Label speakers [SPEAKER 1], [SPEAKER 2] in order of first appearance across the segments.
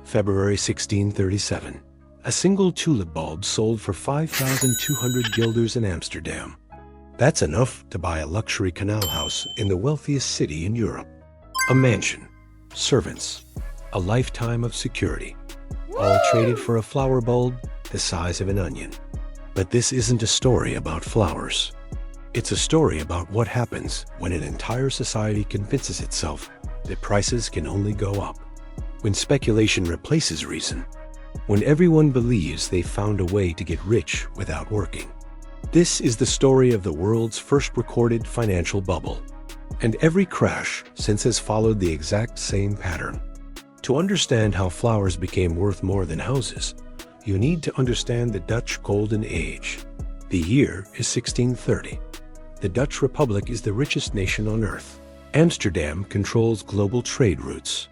[SPEAKER 1] February 1637. A single tulip bulb sold for 5,200 guilders in Amsterdam. That's enough to buy a luxury canal house in the wealthiest city in Europe. A mansion, servants, a lifetime of security, all traded for a flower bulb the size of an onion. But this isn't a story about flowers. It's a story about what happens when an entire society convinces itself that prices can only go up. When speculation replaces reason. When everyone believes they've found a way to get rich without working. This is the story of the world's first recorded financial bubble. And every crash since has followed the exact same pattern. To understand how flowers became worth more than houses, you need to understand the Dutch Golden Age. The year is 1630. The Dutch Republic is the richest nation on earth. Amsterdam controls global trade routes.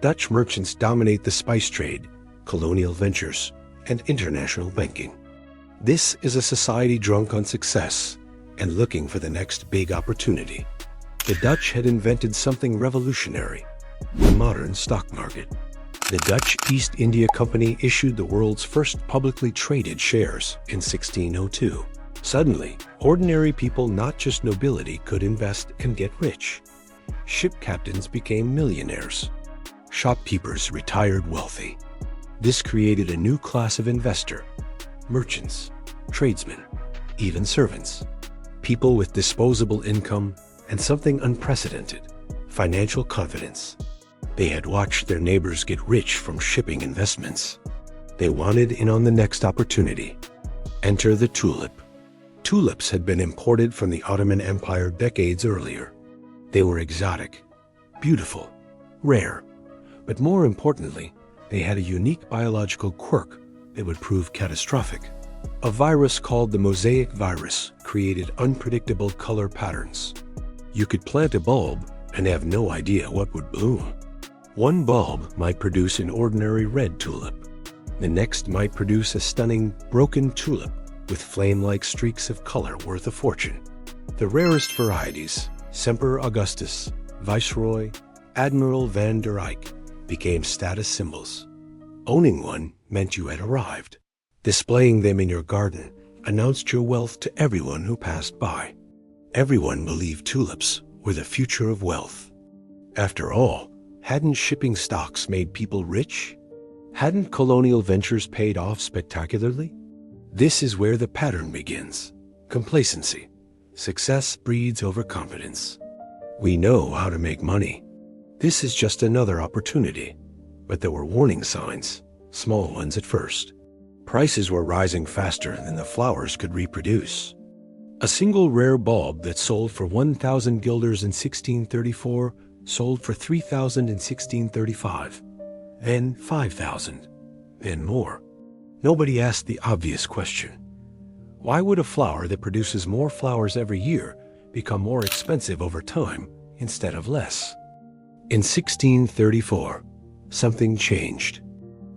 [SPEAKER 1] Dutch merchants dominate the spice trade, colonial ventures, and international banking. This is a society drunk on success and looking for the next big opportunity. The Dutch had invented something revolutionary, the modern stock market. The Dutch East India Company issued the world's first publicly traded shares in 1602. Suddenly, ordinary people, not just nobility, could invest and get rich. Ship captains became millionaires. Shopkeepers retired wealthy. This created a new class of investor, merchants, tradesmen, even servants. People with disposable income and something unprecedented, financial confidence. They had watched their neighbors get rich from shipping investments. They wanted in on the next opportunity. Enter the tulip. Tulips had been imported from the Ottoman Empire decades earlier. They were exotic, beautiful, rare, but more importantly, they had a unique biological quirk that would prove catastrophic. A virus called the mosaic virus created unpredictable color patterns. You could plant a bulb and have no idea what would bloom. One bulb might produce an ordinary red tulip. The next might produce a stunning broken tulip with flame-like streaks of color worth a fortune. The rarest varieties, Semper Augustus, Viceroy, Admiral van der Eyck, became status symbols. Owning one meant you had arrived. Displaying them in your garden announced your wealth to everyone who passed by. Everyone believed tulips were the future of wealth. After all, hadn't shipping stocks made people rich? Hadn't colonial ventures paid off spectacularly? This is where the pattern begins. Complacency. Success breeds overconfidence. We know how to make money. This is just another opportunity. But there were warning signs, small ones at first. Prices were rising faster than the flowers could reproduce. A single rare bulb that sold for 1,000 guilders in 1634 sold for 3,000 in 1635, then 5,000, then more. Nobody asked the obvious question. Why would a flower that produces more flowers every year become more expensive over time instead of less? In 1634, something changed.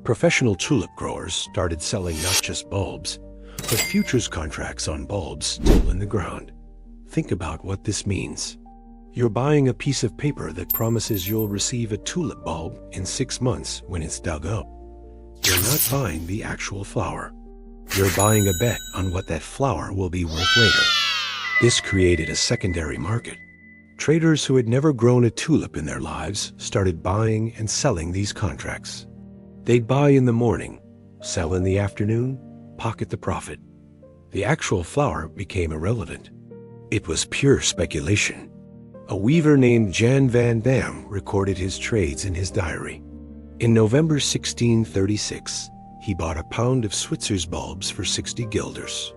[SPEAKER 1] Professional tulip growers started selling not just bulbs, but futures contracts on bulbs still in the ground. Think about what this means. You're buying a piece of paper that promises you'll receive a tulip bulb in 6 months when it's dug up. You're not buying the actual flower. You're buying a bet on what that flower will be worth later. This created a secondary market. Traders who had never grown a tulip in their lives started buying and selling these contracts. They'd buy in the morning, sell in the afternoon, pocket the profit. The actual flower became irrelevant. It was pure speculation. A weaver named Jan van Dam recorded his trades in his diary. In November 1636, he bought a pound of Switzer's bulbs for 60 guilders.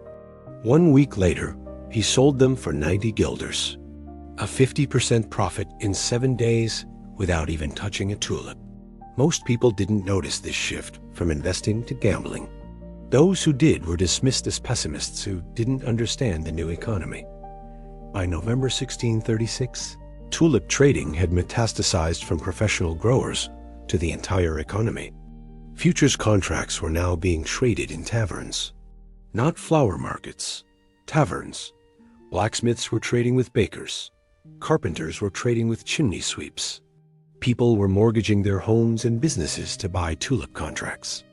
[SPEAKER 1] 1 week later, he sold them for 90 guilders. A 50% profit in 7 days without even touching a tulip. Most people didn't notice this shift from investing to gambling. Those who did were dismissed as pessimists who didn't understand the new economy. By November 1636, tulip trading had metastasized from professional growers to the entire economy. Futures contracts were now being traded in taverns. Not flower markets, taverns. Blacksmiths were trading with bakers. Carpenters were trading with chimney sweeps. People were mortgaging their homes and businesses to buy tulip contracts.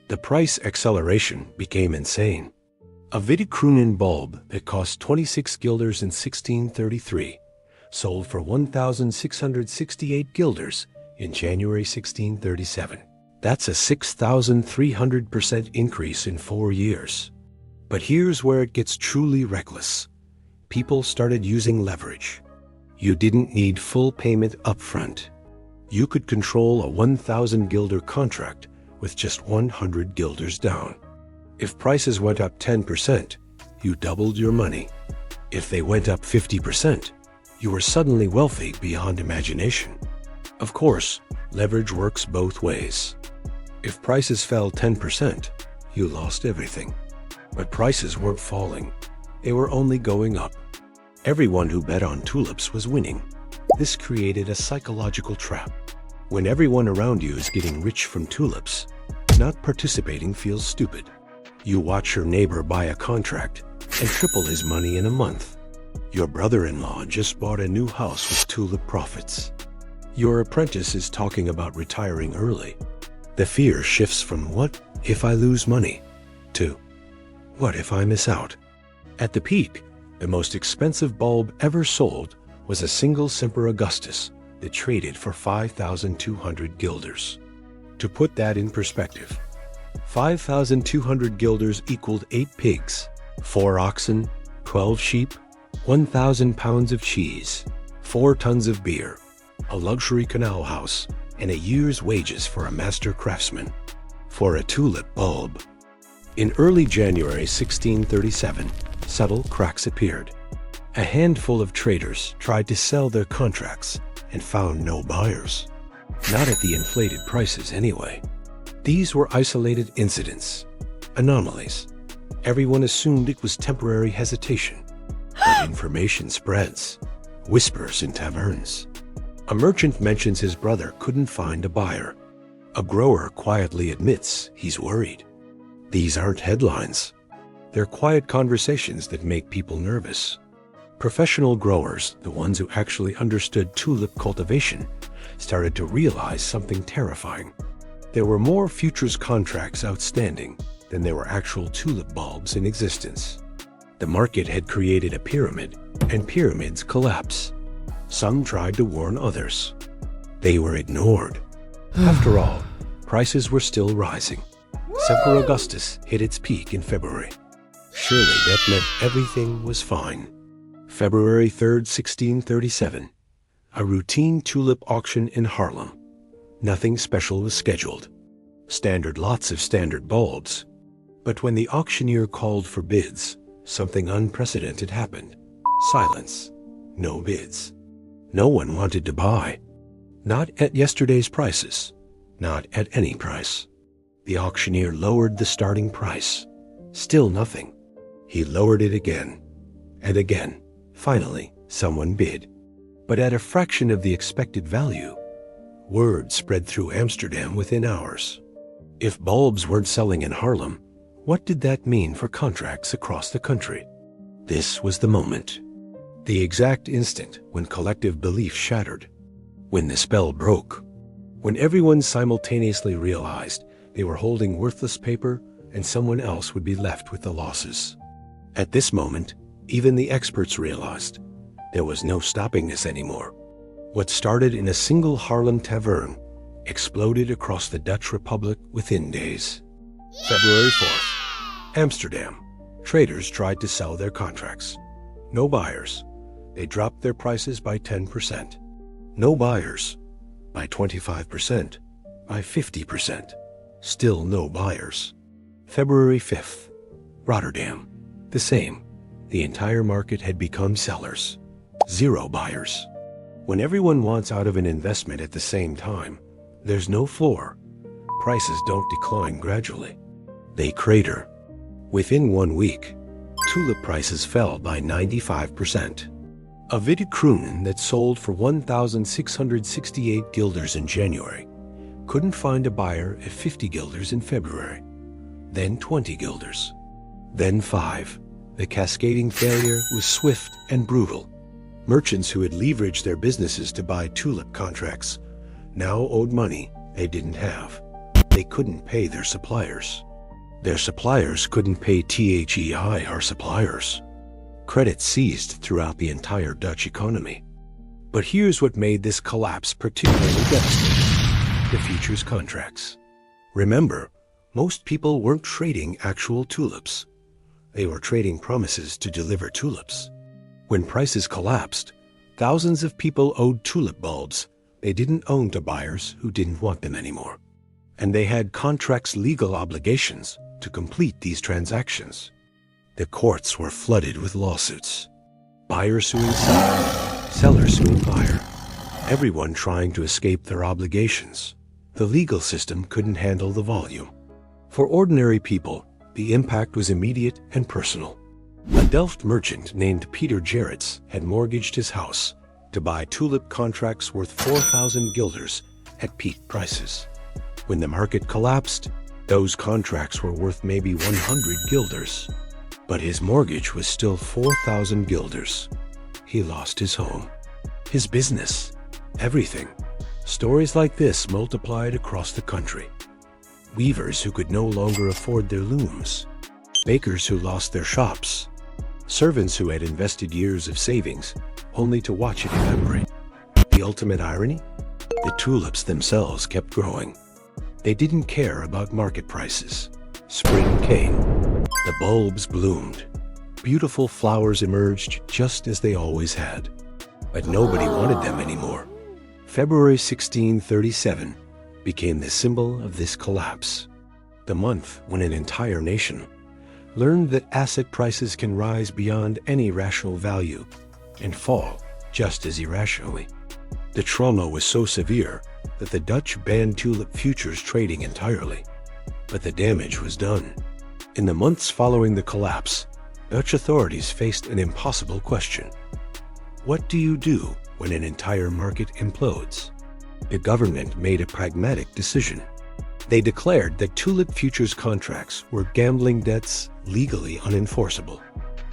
[SPEAKER 1] The price acceleration became insane. A Vidikrunen bulb that cost 26 guilders in 1633 sold for 1,668 guilders in January 1637. That's a 6,300% increase in 4 years. But here's where it gets truly reckless. People started using leverage. You didn't need full payment upfront. You could control a 1,000 guilder contract with just 100 guilders down. If prices went up 10%, you doubled your money. If they went up 50%, you were suddenly wealthy beyond imagination. Of course, leverage works both ways. If prices fell 10%, you lost everything. But prices weren't falling. They were only going up. Everyone who bet on tulips was winning. This created a psychological trap. When everyone around you is getting rich from tulips, not participating feels stupid. You watch your neighbor buy a contract and triple his money in a month. Your brother-in-law just bought a new house with tulip profits. Your apprentice is talking about retiring early. The fear shifts from "what if I lose money" to "what if I miss out?" At the peak, the most expensive bulb ever sold was a single Semper Augustus that traded for 5,200 guilders. To put that in perspective, 5,200 guilders equaled 8 pigs, 4 oxen, 12 sheep, 1,000 pounds of cheese, 4 tons of beer, a luxury canal house, and a year's wages for a master craftsman. For a tulip bulb. In early January 1637, subtle cracks appeared. A handful of traders tried to sell their contracts and found no buyers. Not at the inflated prices anyway. These were isolated incidents, anomalies. Everyone assumed it was temporary hesitation. But information spreads, whispers in taverns. A merchant mentions his brother couldn't find a buyer. A grower quietly admits he's worried. These aren't headlines. They're quiet conversations that make people nervous. Professional growers, the ones who actually understood tulip cultivation, started to realize something terrifying. There were more futures contracts outstanding than there were actual tulip bulbs in existence. The market had created a pyramid, and pyramids collapse. Some tried to warn others. They were ignored. After all, prices were still rising. Semper Augustus hit its peak in February. Surely that meant everything was fine. February 3rd, 1637. A routine tulip auction in Haarlem. Nothing special was scheduled. Standard lots of standard bulbs. But when the auctioneer called for bids, something unprecedented happened. Silence. No bids. No one wanted to buy. Not at yesterday's prices. Not at any price. The auctioneer lowered the starting price. Still nothing. He lowered it again. And again. Finally, someone bid. But at a fraction of the expected value. Word spread through Amsterdam within hours. If bulbs weren't selling in Haarlem, what did that mean for contracts across the country? This was the moment. The exact instant when collective belief shattered. When the spell broke. When everyone simultaneously realized they were holding worthless paper and someone else would be left with the losses. At this moment, even the experts realized there was no stopping this anymore. What started in a single Haarlem tavern exploded across the Dutch Republic within days. February 4th, Amsterdam. Traders tried to sell their contracts. No buyers. They dropped their prices by 10%. No buyers. By 25%. By 50%. Still no buyers. February 5th, Rotterdam. The same. The entire market had become sellers. 0 buyers. When everyone wants out of an investment at the same time, there's no floor. Prices don't decline gradually. They crater. Within 1 week, tulip prices fell by 95%. A Vidikrunen that sold for 1,668 guilders in January couldn't find a buyer at 50 guilders in February. Then 20 guilders. Then 5. The cascading failure was swift and brutal. Merchants who had leveraged their businesses to buy tulip contracts now owed money they didn't have. They couldn't pay their suppliers. Their suppliers couldn't pay THEI, our suppliers. Credit ceased throughout the entire Dutch economy. But here's what made this collapse particularly devastating: the futures contracts. Remember, most people weren't trading actual tulips. They were trading promises to deliver tulips. When prices collapsed, thousands of people owed tulip bulbs they didn't own to buyers who didn't want them anymore. And they had contracts' legal obligations to complete these transactions. The courts were flooded with lawsuits. Buyer suing seller, seller suing buyer. Everyone trying to escape their obligations. The legal system couldn't handle the volume. For ordinary people, the impact was immediate and personal. A Delft merchant named Peter Gerrits had mortgaged his house to buy tulip contracts worth 4,000 guilders at peak prices. When the market collapsed, those contracts were worth maybe 100 guilders. But his mortgage was still 4,000 guilders. He lost his home, his business, everything. Stories like this multiplied across the country. Weavers who could no longer afford their looms. Bakers who lost their shops. Servants who had invested years of savings only to watch it evaporate. The ultimate irony? The tulips themselves kept growing. They didn't care about market prices. Spring came. The bulbs bloomed. Beautiful flowers emerged just as they always had. But nobody wanted them anymore. February 1637 became the symbol of this collapse. The month when an entire nation learned that asset prices can rise beyond any rational value and fall just as irrationally. The trauma was so severe that the Dutch banned tulip futures trading entirely. But the damage was done. In the months following the collapse, Dutch authorities faced an impossible question. What do you do when an entire market implodes? The government made a pragmatic decision. They declared that tulip futures contracts were gambling debts legally unenforceable.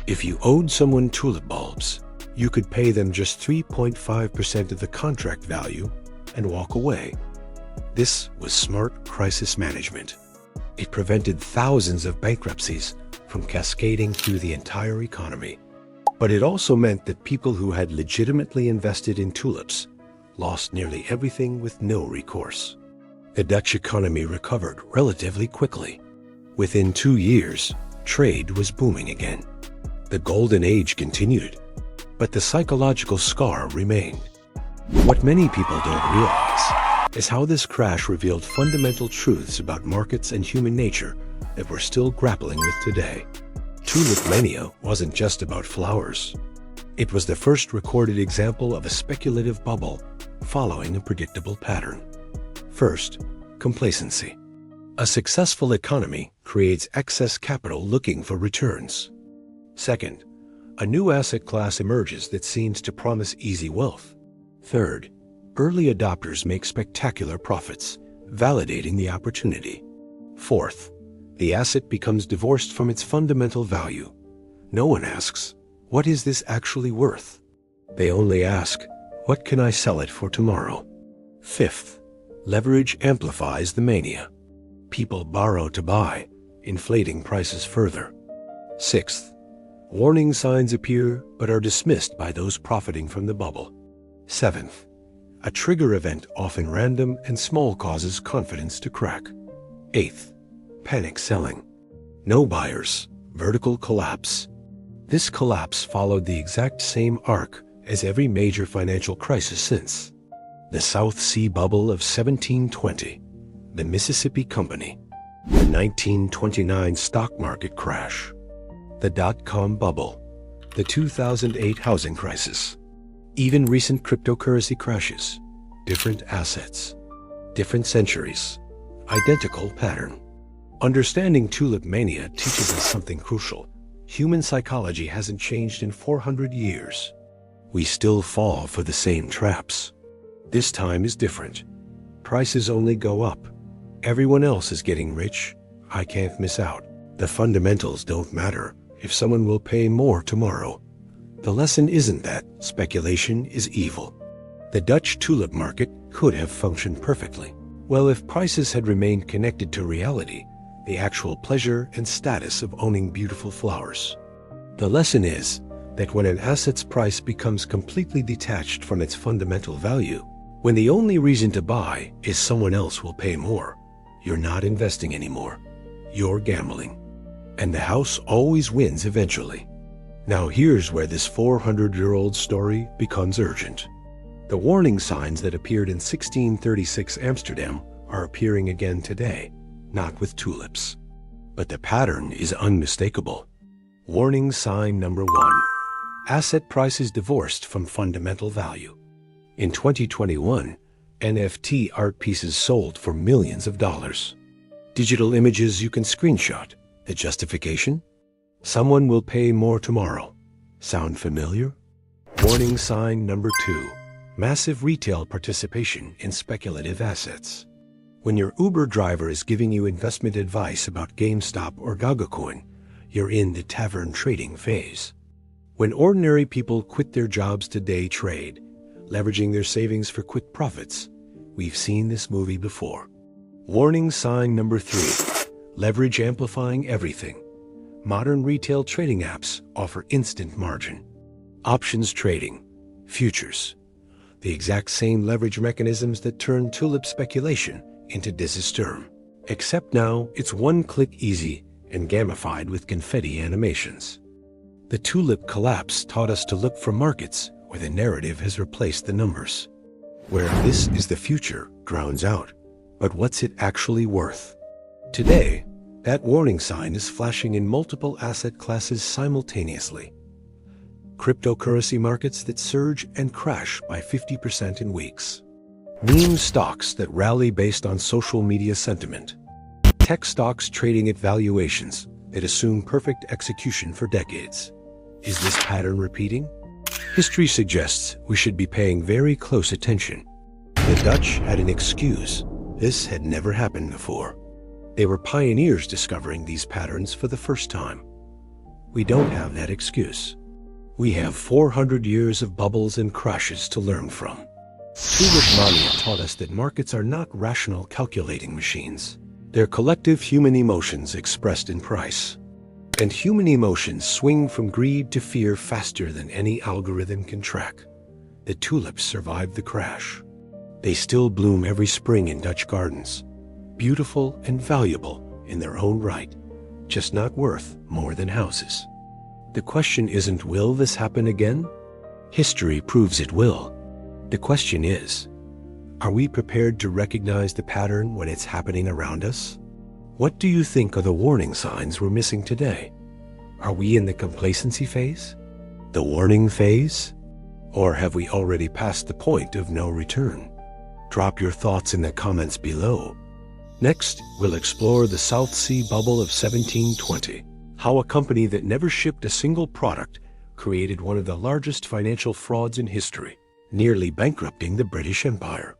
[SPEAKER 1] If you owed someone tulip bulbs, you could pay them just 3.5% of the contract value and walk away. This was smart crisis management. It prevented thousands of bankruptcies from cascading through the entire economy. But it also meant that people who had legitimately invested in tulips lost nearly everything with no recourse. The Dutch economy recovered relatively quickly. Within 2 years, trade was booming again. The golden age continued, but the psychological scar remained. What many people don't realize is how this crash revealed fundamental truths about markets and human nature that we're still grappling with today. Tulip Mania wasn't just about flowers. It was the first recorded example of a speculative bubble following a predictable pattern. First, complacency. A successful economy creates excess capital looking for returns. Second, a new asset class emerges that seems to promise easy wealth. Third, early adopters make spectacular profits, validating the opportunity. Fourth, the asset becomes divorced from its fundamental value. No one asks, what is this actually worth? They only ask, what can I sell it for tomorrow? Fifth, leverage amplifies the mania. People borrow to buy, inflating prices further. Sixth, warning signs appear but are dismissed by those profiting from the bubble. Seventh, a trigger event, often random and small, causes confidence to crack. Eighth, panic selling. No buyers, vertical collapse. This collapse followed the exact same arc as every major financial crisis since. The South Sea Bubble of 1720, the Mississippi Company, the 1929 stock market crash, the dot-com bubble, the 2008 housing crisis, even recent cryptocurrency crashes. Different assets, different centuries, identical pattern. Understanding Tulip Mania teaches us something crucial. Human psychology hasn't changed in 400 years. We still fall for the same traps. This time is different. Prices only go up. Everyone else is getting rich. I can't miss out. The fundamentals don't matter if someone will pay more tomorrow. The lesson isn't that speculation is evil. The Dutch tulip market could have functioned perfectly. Well, if prices had remained connected to reality, the actual pleasure and status of owning beautiful flowers. The lesson is that when an asset's price becomes completely detached from its fundamental value, when the only reason to buy is someone else will pay more, you're not investing anymore. You're gambling. And the house always wins eventually. Now here's where this 400-year-old story becomes urgent. The warning signs that appeared in 1636 Amsterdam are appearing again today, not with tulips. But the pattern is unmistakable. Warning sign number 1. Asset prices divorced from fundamental value. In 2021, NFT art pieces sold for millions of dollars. Digital images you can screenshot. The justification? Someone will pay more tomorrow. Sound familiar? Warning sign number 2. Massive retail participation in speculative assets. When your Uber driver is giving you investment advice about GameStop or Gagacoin, you're in the tavern trading phase. When ordinary people quit their jobs to day trade, leveraging their savings for quick profits, we've seen this movie before. Warning sign number 3. Leverage amplifying everything. Modern retail trading apps offer instant margin. Options trading, futures, the exact same leverage mechanisms that turn tulip speculation into disaster. Except now it's one-click easy and gamified with confetti animations. The tulip collapse taught us to look for markets where the narrative has replaced the numbers, where this is the future drowns out. But what's it actually worth? Today, that warning sign is flashing in multiple asset classes simultaneously. Cryptocurrency markets that surge and crash by 50% in weeks. Meme stocks that rally based on social media sentiment. Tech stocks trading at valuations that assume perfect execution for decades. Is this pattern repeating? History suggests we should be paying very close attention. The Dutch had an excuse. This had never happened before. They were pioneers discovering these patterns for the first time. We don't have that excuse. We have 400 years of bubbles and crashes to learn from. Tulip Mania taught us that markets are not rational calculating machines. They're collective human emotions expressed in price. And human emotions swing from greed to fear faster than any algorithm can track. The tulips survived the crash. They still bloom every spring in Dutch gardens, beautiful and valuable in their own right, just not worth more than houses. The question isn't, will this happen again? History proves it will. The question is, are we prepared to recognize the pattern when it's happening around us? What do you think are the warning signs we're missing today? Are we in the complacency phase? The warning phase? Or have we already passed the point of no return? Drop your thoughts in the comments below. Next, we'll explore the South Sea bubble of 1720, how a company that never shipped a single product created one of the largest financial frauds in history, nearly bankrupting the British Empire.